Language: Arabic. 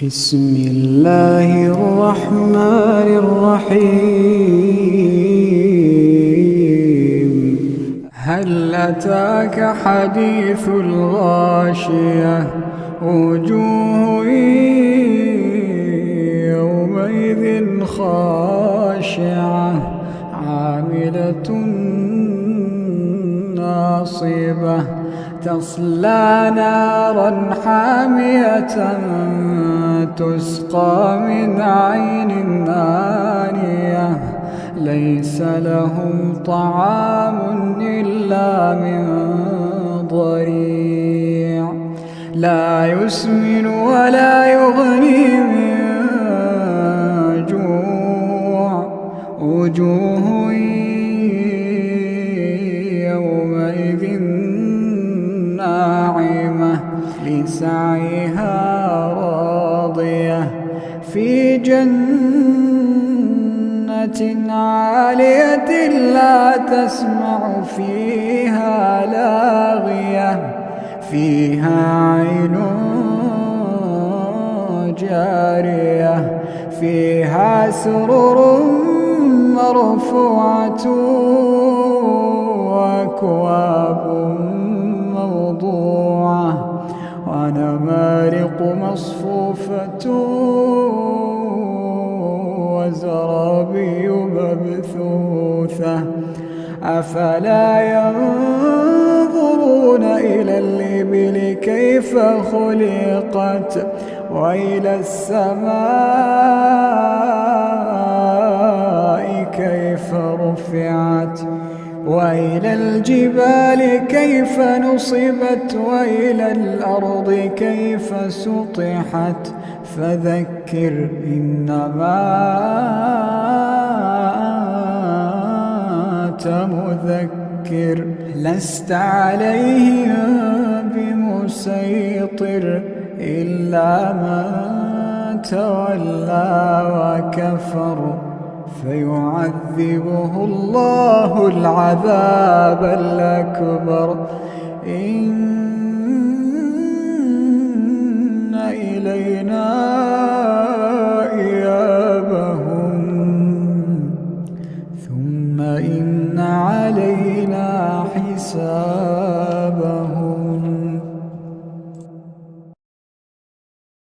بسم الله الرحمن الرحيم. هل أتاك حديث الغاشية؟ وجوه يومئذ خاشعة عاملة ناصبة تصلى نارا حامية تسقى من عين آنية ليس لهم طعام إلا من ضريع لا يسمن ولا يغني من جوع وجوه يومئذ ناعمة لسعيها راضية في جنة عالية لا تسمع فيها لاغية فيها عين جارية فيها سرر مرفوعة وأكواب موضوعة ونمارق مصفوفة وزرابي مبثوثة أفلا ينظرون إلى الإبل كيف خلقت وإلى السماء كيف رفعت وإلى الجبال كيف نصبت وإلى الأرض كيف سطحت فذكر إنما أنت مذكر لست عليهم بمسيطر إلا من تولى وكفر فيعذبه الله العذاب الأكبر إن إلينا